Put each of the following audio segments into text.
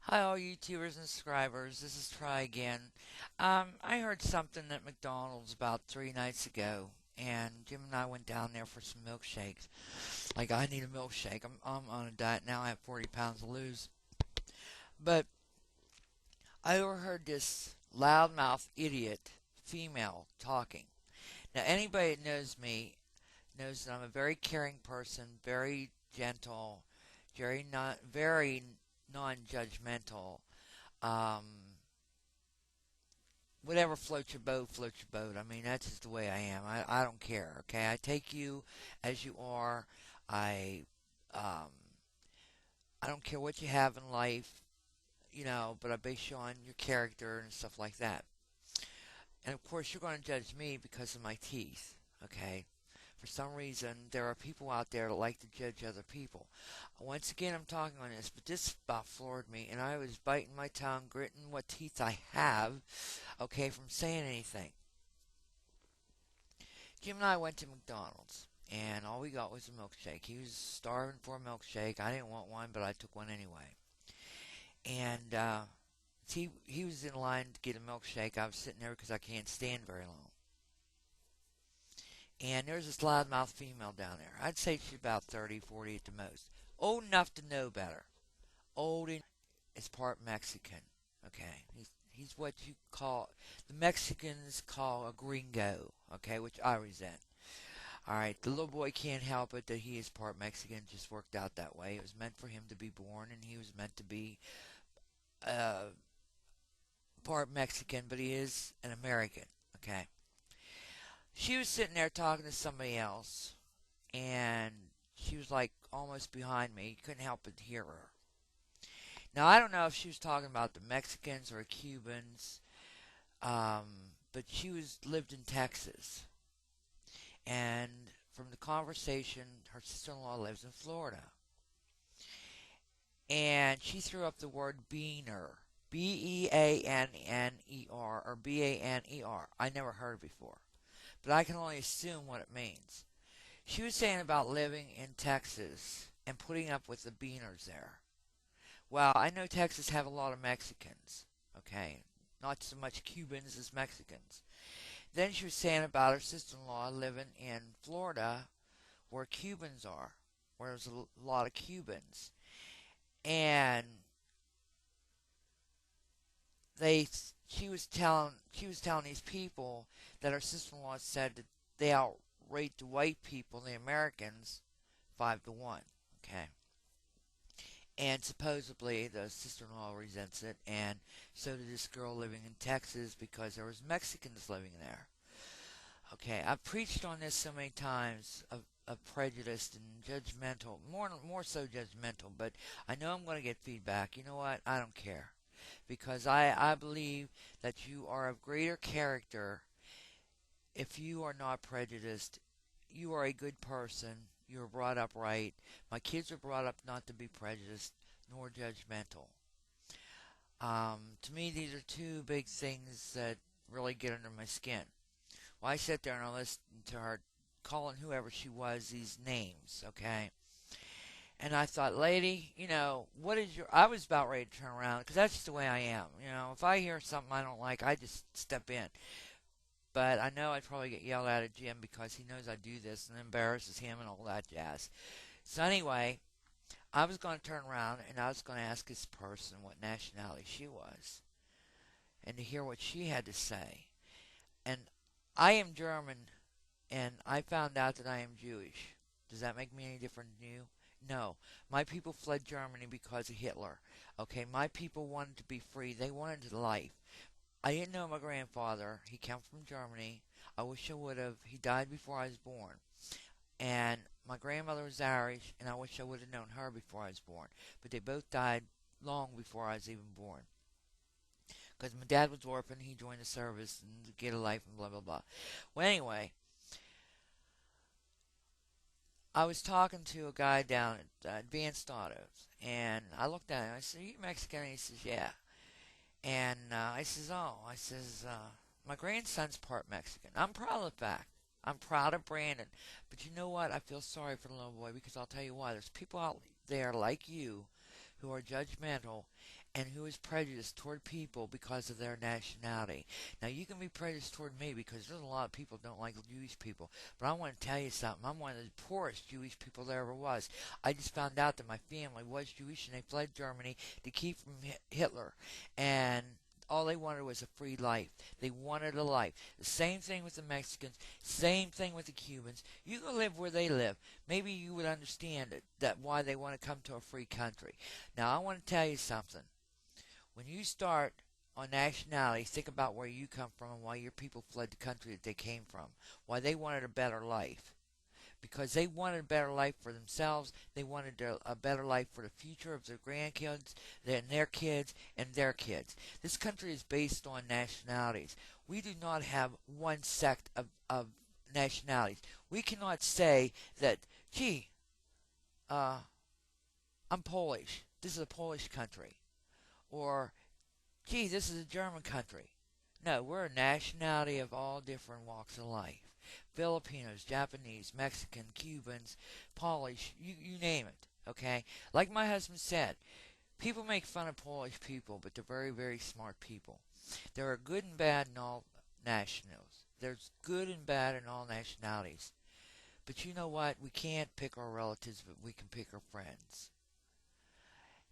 Hi, all YouTubers and subscribers. This is Try Again. I heard something at McDonald's about 3 nights ago, and Jim and I went down there for some milkshakes. Like, I need a milkshake. I'm on a diet now. I have 40 pounds to lose. But I overheard this loudmouth idiot female talking. Now, anybody that knows me knows that I'm a very caring person, very gentle, very non-judgmental. Um, Whatever floats your boat, floats your boat. I mean, that's just the way I am. I don't care, okay? I take you as you are. I, um, I don't care what you have in life, but I base you on your character and stuff like that. And of course, you're going to judge me because of my teeth, okay? For some reason, there are people out there that like to judge other people. Once again, I'm talking on this, but this about floored me, and I was biting my tongue, gritting what teeth I have, okay, from saying anything. Jim and I went to McDonald's, and all we got was a milkshake. He was starving for a milkshake. I didn't want one, but I took one anyway. And he was in line to get a milkshake. I was sitting there because I can't stand very long. And there's this loudmouth female down there. I'd say she's about 30, 40 at the most. Old enough to know better. Old is part Mexican. Okay, he's what you call the Mexicans call a gringo. Okay, which I resent. All right, the little boy can't help it that he is part Mexican. It just worked out that way. It was meant for him to be born, and he was meant to be uh, part Mexican, but he is an American. Okay. She was sitting there talking to somebody else, and she was like almost behind me. You couldn't help but hear her. Now I don't know if she was talking about the Mexicans or Cubans, but she was lived in Texas, and from the conversation, her sister-in-law lives in Florida, and she threw up the word beaner, Beanner or Baner. I never heard it before, but I can only assume what it means. She was saying about living in Texas and putting up with the beaners there. Well, I know Texas have a lot of Mexicans, okay? Not so much Cubans as Mexicans. Then she was saying about her sister-in-law living in Florida where Cubans are, where there's a lot of Cubans. And they she was telling these people that her sister-in-law said that they outrate the white people, the Americans, 5-1. Okay. And supposedly the sister-in-law resents it, and so did this girl living in Texas because there was Mexicans living there. Okay, I've preached on this so many times of prejudice and judgmental, more so judgmental, but I know I'm going to get feedback. You know what? I don't care because I believe that you are of greater character if you are not prejudiced. You are a good person. You were brought up right. My kids were brought up not to be prejudiced nor judgmental. To me, these are two big things that really get under my skin. Well, I sat there and I listened to her calling whoever she was these names, okay? And I thought, lady, what is your. I was about ready to turn around because that's just the way I am. If I hear something I don't like, I just step in. But I know I'd probably get yelled at Jim because he knows I do this and embarrasses him and all that jazz. So anyway, I was going to turn around and I was going to ask this person what nationality she was and to hear what she had to say. And I am German and I found out that I am Jewish. Does that make me any different than you? No. My people fled Germany because of Hitler. Okay, my people wanted to be free. They wanted life. I didn't know my grandfather. He came from Germany. I wish I would have. He died before I was born. And my grandmother was Irish, and I wish I would have known her before I was born. But they both died long before I was even born. Because my dad was orphaned, he joined the service and to get a life and blah blah blah. Well, anyway, I was talking to a guy down at Advanced Autos, and I looked at him. I said, "Are you Mexican?" And he says, "Yeah." And I says, "Oh," I says, "My grandson's part Mexican. I'm proud of the fact. I'm proud of Brandon. But you know what? I feel sorry for the little boy because I'll tell you why. There's people out there like you who are judgmental, and who is prejudiced toward people because of their nationality. Now, you can be prejudiced toward me because there's a lot of people who don't like Jewish people, but I want to tell you something. I'm one of the poorest Jewish people there ever was. I just found out that my family was Jewish, and they fled Germany to keep from Hitler, and all they wanted was a free life. They wanted a life. The same thing with the Mexicans. Same thing with the Cubans. You go live where they live. Maybe you would understand it, that why they want to come to a free country. Now, I want to tell you something. When you start on nationality, think about where you come from and why your people fled the country that they came from. Why they wanted a better life. Because they wanted a better life for themselves. They wanted a better life for the future of their grandkids, and their kids, and their kids. This country is based on nationalities. We do not have one sect of nationalities. We cannot say that, gee, I'm Polish. This is a Polish country. Or, gee, this is a German country. No, we're a nationality of all different walks of life. Filipinos, Japanese, Mexican, Cubans, Polish, you name it, okay? Like my husband said, people make fun of Polish people, but they're very, very smart people. There are good and bad in all nationals. There's good and bad in all nationalities. But you know what? We can't pick our relatives, but we can pick our friends.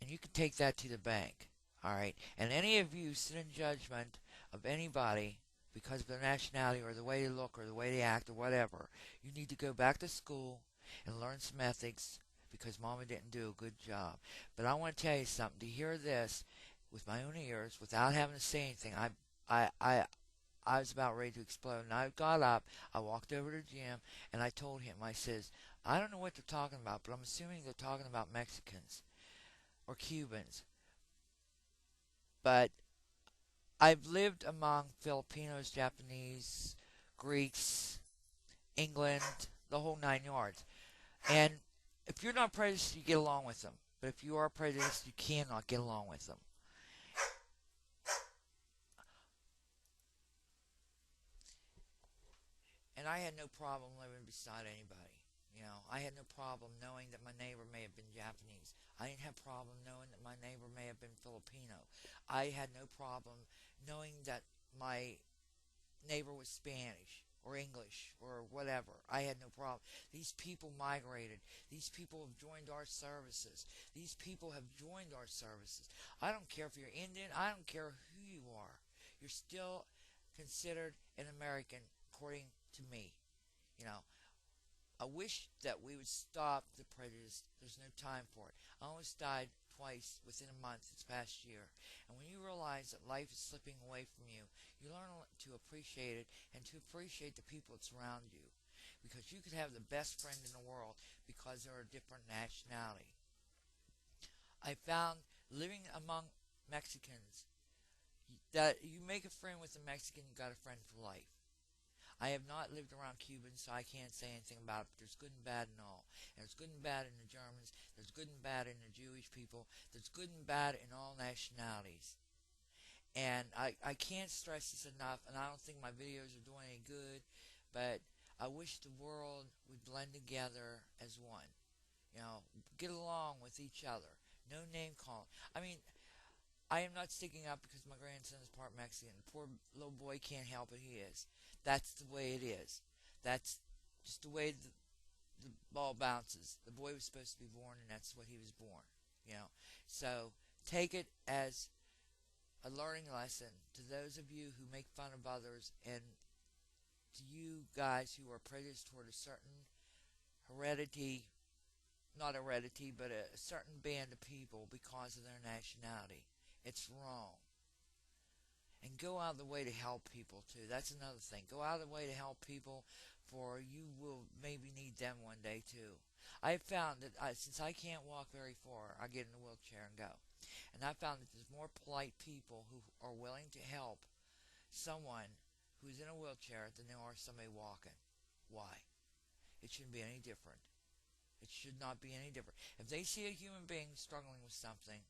And you can take that to the bank. All right. And any of you sit in judgment of anybody because of their nationality or the way they look or the way they act or whatever, you need to go back to school and learn some ethics because Mama didn't do a good job. But I want to tell you something. To hear this with my own ears without having to say anything, I was about ready to explode. And I got up, I walked over to Jim, and I told him, I says, I don't know what they're talking about, but I'm assuming they're talking about Mexicans or Cubans. But I've lived among Filipinos, Japanese, Greeks, England, the whole 9 yards. And if you're not prejudiced, you get along with them. But if you are prejudiced, you cannot get along with them. And I had no problem living beside anybody. I had no problem knowing that my neighbor may have been Japanese. I didn't have a problem knowing that my neighbor may have been Filipino. I had no problem knowing that my neighbor was Spanish or English or whatever. I had no problem. These people migrated. These people have joined our services. These people have joined our services. I don't care if you're Indian. I don't care who you are. You're still considered an American according to me. You know, I wish that we would stop the prejudice. There's no time for it. I almost died twice within a month this past year. And when you realize that life is slipping away from you, you learn to appreciate it and to appreciate the people that surround you. Because you could have the best friend in the world because they're a different nationality. I found living among Mexicans that you make a friend with a Mexican, you got a friend for life. I have not lived around Cubans, so I can't say anything about it, but there's good and bad in all. And there's good and bad in the Germans, there's good and bad in the Jewish people, there's good and bad in all nationalities. And I can't stress this enough, and I don't think my videos are doing any good, but I wish the world would blend together as one. Get along with each other. No name calling. I mean, I am not sticking up because my grandson is part Mexican. The poor little boy can't help it, he is. That's the way it is. That's just the way the ball bounces. The boy was supposed to be born, and that's what he was born. So take it as a learning lesson to those of you who make fun of others, and to you guys who are prejudiced toward a certain heredity, not heredity, but a certain band of people because of their nationality. It's wrong. And go out of the way to help people too. That's another thing. Go out of the way to help people, for you will maybe need them one day too. I have found that since I can't walk very far, I get in a wheelchair and go. And I found that there's more polite people who are willing to help someone who's in a wheelchair than there are somebody walking. Why? It shouldn't be any different. It should not be any different. If they see a human being struggling with something,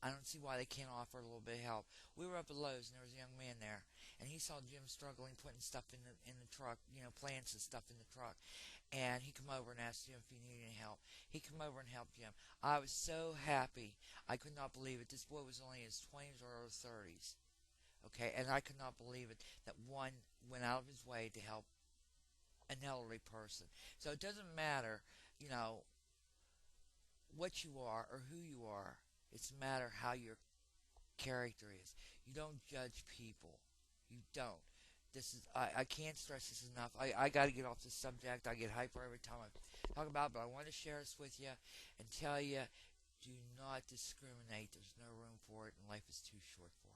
I don't see why they can't offer a little bit of help. We were up at Lowe's, and there was a young man there, and he saw Jim struggling, putting stuff in the truck, plants and stuff in the truck. And he come over and asked Jim if he needed any help. He come over and helped Jim. I was so happy. I could not believe it. This boy was only in his 20s or early 30s. Okay, and I could not believe it that one went out of his way to help an elderly person. So it doesn't matter, you know, what you are or who you are. It's a matter how your character is. You don't judge people. You don't. This is I can't stress this enough. I got to get off this subject. I get hyper every time I talk about it, but I want to share this with you and tell you, do not discriminate. There's no room for it, and life is too short for it.